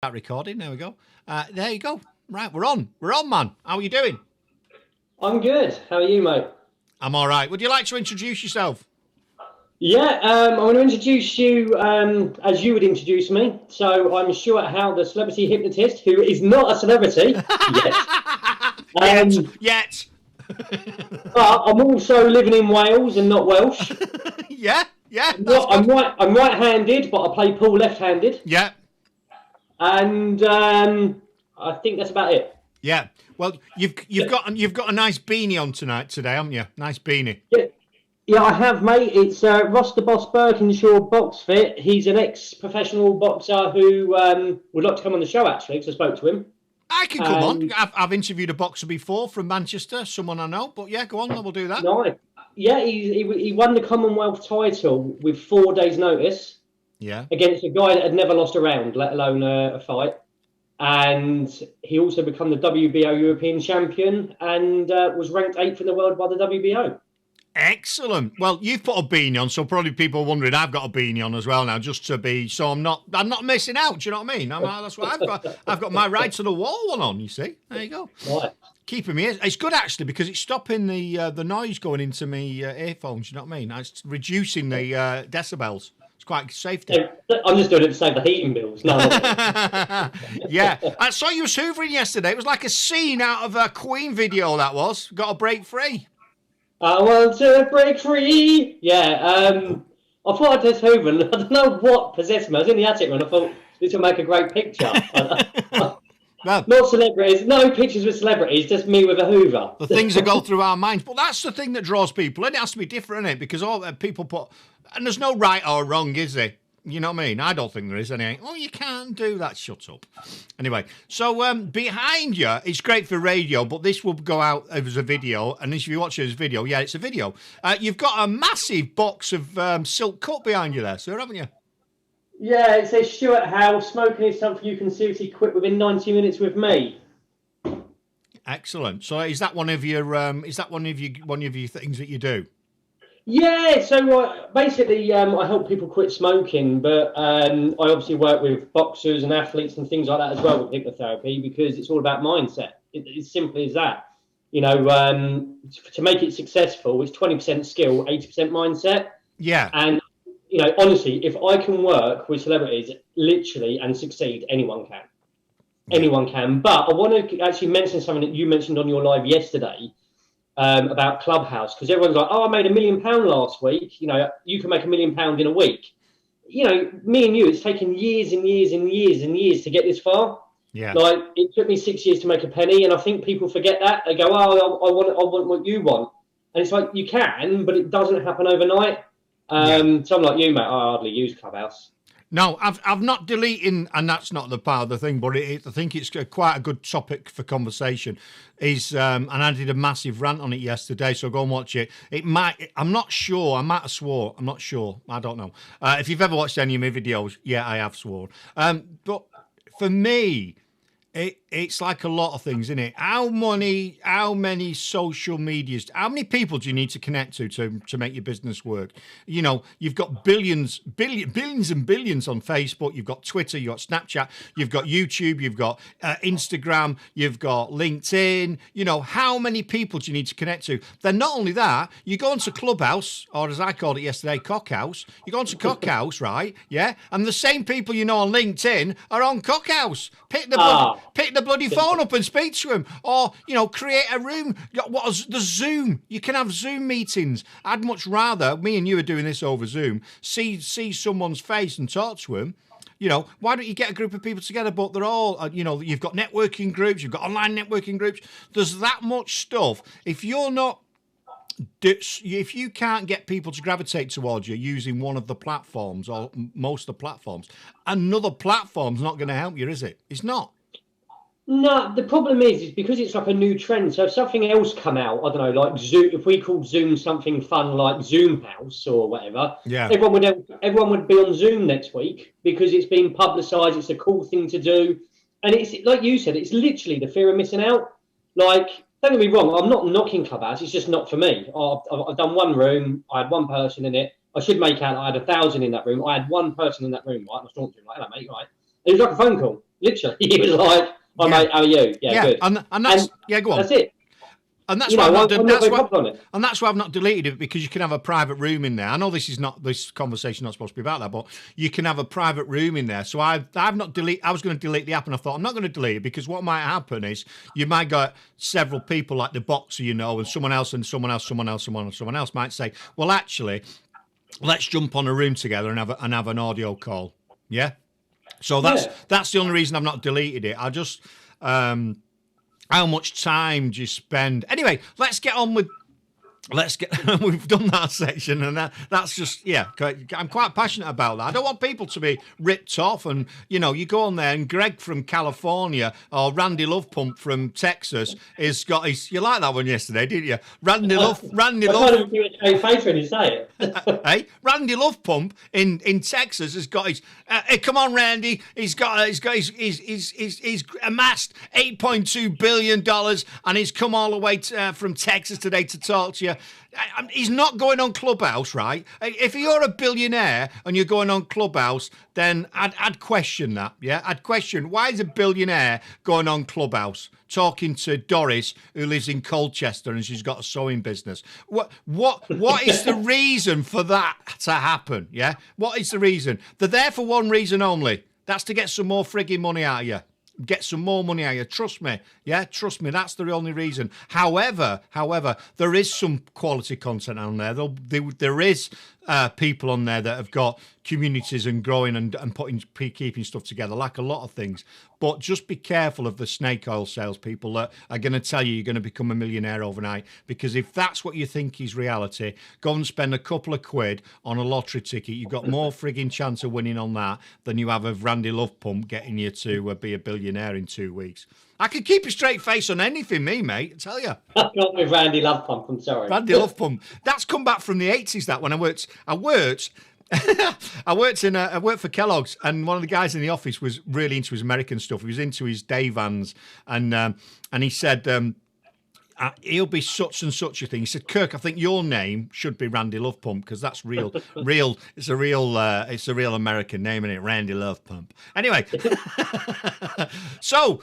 Start recording. There we go. There you go. Right, we're on. We're on, man. How are you doing? I'm good. How are you, mate? I'm all right. Would you like to introduce yourself? Yeah, I'm going to introduce you as you would introduce me. So I'm Stuart Howe, the celebrity hypnotist, who is not a celebrity yet. Yet. But I'm also living in Wales and not Welsh. Yeah. I'm right-handed, but I play pool left-handed. Yeah. And I think that's about it. Yeah. Well, you've got a nice beanie on today, haven't you? Nice beanie. Yeah, I have, mate. It's Ross the Boss Birkinshaw Box Fit. He's an ex-professional boxer who would like to come on the show, actually, because I spoke to him. I can come on. I've interviewed a boxer before from Manchester, someone I know. But yeah, go on, we'll do that. Nice. Yeah, he won the Commonwealth title with 4 days' notice. Yeah. Against a guy that had never lost a round, let alone a fight. And he also became the WBO European champion and was ranked 8th in the world by the WBO. Excellent. Well, you've put a beanie on, so probably people are wondering I've got a beanie on as well now, just to be so I'm not missing out. Do you know what I mean? That's what I've got. I've got my right to the wall one on. You see, there you go. Right. Keeping me. It's good actually because it's stopping the noise going into my earphones. You know what I mean? It's reducing the decibels. It's quite safety. I'm just doing it to save the heating bills. No. Yeah, I saw you was hoovering yesterday. It was like a scene out of a Queen video. That was got to break free. I want to break free. Yeah, I thought I'd just hoover. I don't know what possessed me. I was in the attic when I thought this will make a great picture. Well, not celebrities, no pictures with celebrities, just me with a hoover. The things that go through our minds. But that's the thing that draws people in. It has to be different, innit? Because all people put... And there's no right or wrong, is there? You know what I mean? I don't think there is any. Oh, you can't do that. Shut up. Anyway, so behind you, it's great for radio, but this will go out as a video. And if you watch it as a video, yeah, it's a video. You've got a massive box of silk cut behind you there, sir, haven't you? Yeah, it says Stuart Howe, smoking is something you can seriously quit within 90 minutes with me. Excellent. So is that one of your things that you do? Yeah, so basically I help people quit smoking, but I obviously work with boxers and athletes and things like that as well with hypnotherapy because it's all about mindset. It's simple as that. You know, to make it successful, it's 20% skill, 80% mindset. Yeah. And, you know, honestly, if I can work with celebrities literally and succeed, anyone can. Anyone can. But I want to actually mention something that you mentioned on your live yesterday. About Clubhouse, because everyone's like, oh, I made £1 million last week. You know, you can make £1 million in a week. You know, me and you, it's taken years and years and years and years to get this far. Yeah. Like, it took me 6 years to make a penny, and I think people forget that. They go, oh, I want what you want. And it's like, you can, but it doesn't happen overnight. So I'm like you, mate, I hardly use Clubhouse. No, I've not deleting, and that's not the part of the thing, but I think it's quite a good topic for conversation. And I did a massive rant on it yesterday, so go and watch it. I'm not sure, I might have swore, I'm not sure, I don't know. If you've ever watched any of my videos, yeah, I have sworn. But for me, it's like a lot of things, isn't it? How many social medias, how many people do you need to connect to make your business work? You know, you've got billions and billions on Facebook. You've got Twitter, you've got Snapchat, you've got YouTube, you've got Instagram, you've got LinkedIn. You know, how many people do you need to connect to? Then not only that, you go onto Clubhouse, or as I called it yesterday, Cockhouse. You go onto Cockhouse, right? Yeah, and the same people you know on LinkedIn are on Cockhouse. Pick the bloody phone up and speak to him, or you know, create a room. The Zoom? You can have Zoom meetings. I'd much rather, me and you are doing this over Zoom, see someone's face and talk to him. You know, why don't you get a group of people together? But they're all, you know, you've got networking groups, you've got online networking groups. There's that much stuff. If you can't get people to gravitate towards you using one of the platforms or most of the platforms, another platform's not going to help you, is it? It's not. No, the problem is because it's like a new trend. So if something else come out, I don't know, like Zoom, if we called Zoom something fun like Zoom House or whatever, yeah, everyone would be on Zoom next week because it's been publicised. It's a cool thing to do, and it's like you said, it's literally the fear of missing out. Like, don't get me wrong, I'm not knocking Clubhouse. It's just not for me. I've done one room. I had one person in it. I should make out I had 1,000 in that room. I had one person in that room, right? I was talking to him like, hello, mate, right? It was like a phone call. Literally, he was like, "Hi mate, how are you? Yeah, good." And that's go on. That's it. And that's why I've not done. And that's why I've not deleted it, because you can have a private room in there. I know this conversation not supposed to be about that, but you can have a private room in there. So I've not delete. I was going to delete the app, and I thought I'm not going to delete it, because what might happen is you might get several people like the boxer, and someone else might say, well, actually, let's jump on a room together and have an audio call. Yeah. So that's the only reason I've not deleted it. I just. How much time do you spend? Anyway, let's get on with. We've done that section, and that's just I'm quite passionate about that. I don't want people to be ripped off, and you go on there, and Greg from California or Randy Lovepump from Texas is got his. You like that one yesterday, didn't you? Randy Love. I can't even do a straight face when you say it. Hey, Randy Lovepump in Texas has got his. Hey, come on, Randy. He's amassed $8.2 billion, and he's come all the way from Texas today to talk to you. He's not going on Clubhouse, right? If you're a billionaire and you're going on Clubhouse, then I'd question that. Yeah, I'd question, why is a billionaire going on Clubhouse talking to Doris, who lives in Colchester and she's got a sewing business? What is the reason for that to happen? Yeah, what is the reason? They're there for one reason only. That's to get some more frigging money out of you. Get some more money out of you. Trust me. Yeah, trust me. That's the only reason. However, there is some quality content on there. There is people on there that have got communities and growing and keeping stuff together, like a lot of things. But just be careful of the snake oil salespeople that are going to tell you you're going to become a millionaire overnight. Because if that's what you think is reality, go and spend a couple of quid on a lottery ticket. You've got more frigging chance of winning on that than you have of Randy Lovepump getting you to be a billionaire in 2 weeks. I could keep a straight face on anything, mate, I tell you. Not with Randy Lovepump, I'm sorry. Randy Lovepump. That's come back from the 80s, that, when I worked I worked for Kellogg's, and one of the guys in the office was really into his American stuff. He was into his day vans, and he said he'll be such and such a thing. He said, Kirk, I think your name should be Randy Lovepump, because that's real. It's a real American name, isn't it? Randy Lovepump. Anyway, so.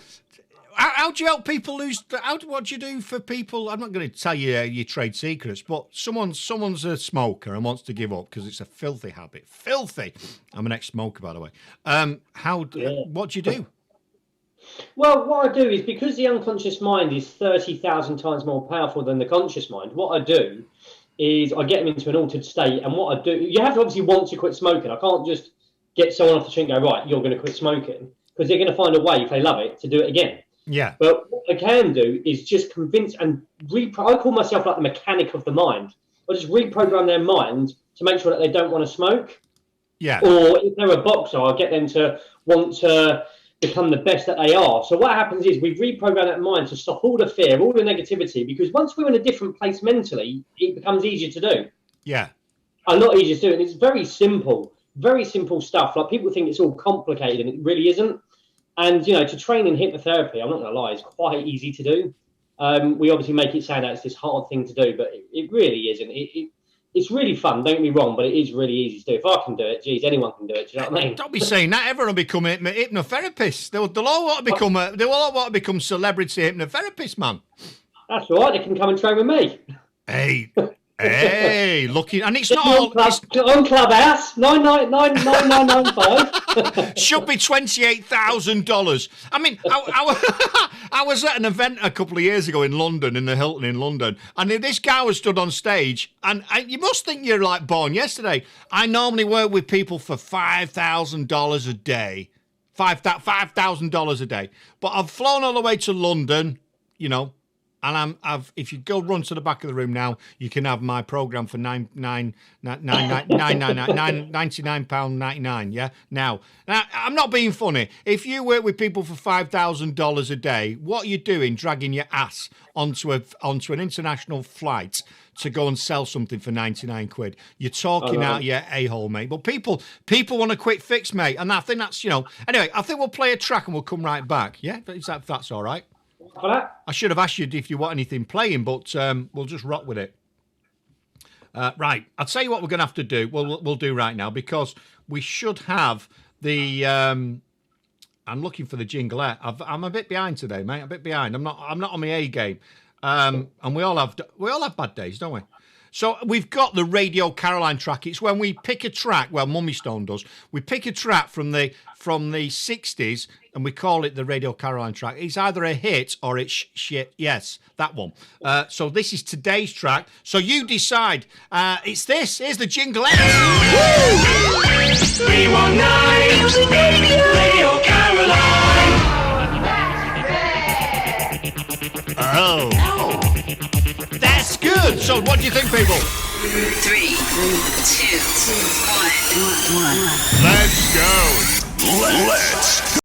How do you help people lose? What do you do for people? I'm not going to tell you your trade secrets, but someone's a smoker and wants to give up because it's a filthy habit. Filthy. I'm an ex-smoker, by the way. What do you do? Well, what I do is, because the unconscious mind is 30,000 times more powerful than the conscious mind, what I do is I get them into an altered state. And what I do, you have to obviously want to quit smoking. I can't just get someone off the street and go, right, you're going to quit smoking, because they're going to find a way, if they love it, to do it again. Yeah. But what I can do is just convince and I call myself like the mechanic of the mind. I just reprogram their mind to make sure that they don't want to smoke. Yeah. Or if they're a boxer, I'll get them to want to become the best that they are. So what happens is we reprogram that mind to stop all the fear, all the negativity, because once we're in a different place mentally, it becomes easier to do. Yeah. A lot easier to do. And it's very simple stuff. Like, people think it's all complicated, and it really isn't. And, to train in hypnotherapy, I'm not going to lie, is quite easy to do. We obviously make it sound like it's this hard thing to do, but it really isn't. It's really fun, don't get me wrong, but it is really easy to do. If I can do it, geez, anyone can do it. Do you know what I mean? Don't be saying that. Everyone will become hypnotherapists. They'll all want to become celebrity hypnotherapists, man. That's all right. They can come and train with me. Hey, looking, and it's not all. On Clubhouse, 9999995. Should be $28,000. I mean, I was at an event a couple of years ago in London, in the Hilton in London, and this guy was stood on stage, and you must think you're like born yesterday. I normally work with people for $5,000 a day, $5,000 a day, but I've flown all the way to London, and if you go run to the back of the room now, you can have my program for £99.99. Yeah. Now, I'm not being funny. If you work with people for $5,000 a day, what are you doing? Dragging your ass onto an international flight to go and sell something for 99 quid. You're talking out your a-hole, mate. But people want a quick fix, mate. And I think that's, Anyway, I think we'll play a track and we'll come right back. Yeah, if that's all right. For that? I should have asked you if you want anything playing, but we'll just rock with it. Right, I'll tell you what we're going to have to do. We'll do right now, because we should have the I'm looking for the jinglette. I'm a bit behind today, mate. A bit behind. I'm not on my A game. And we all have bad days, don't we? So we've got the Radio Caroline track. It's when we pick a track. Well, Mummy Stone does. We pick a track from the 60s and we call it the Radio Caroline track. It's either a hit or it's shit. Yes, that one. So this is today's track. So you decide. It's this. Here's the jingle. 319 Radio Caroline. Oh. That's good. So what do you think, people? 3, 2, 1. Let's go. Let's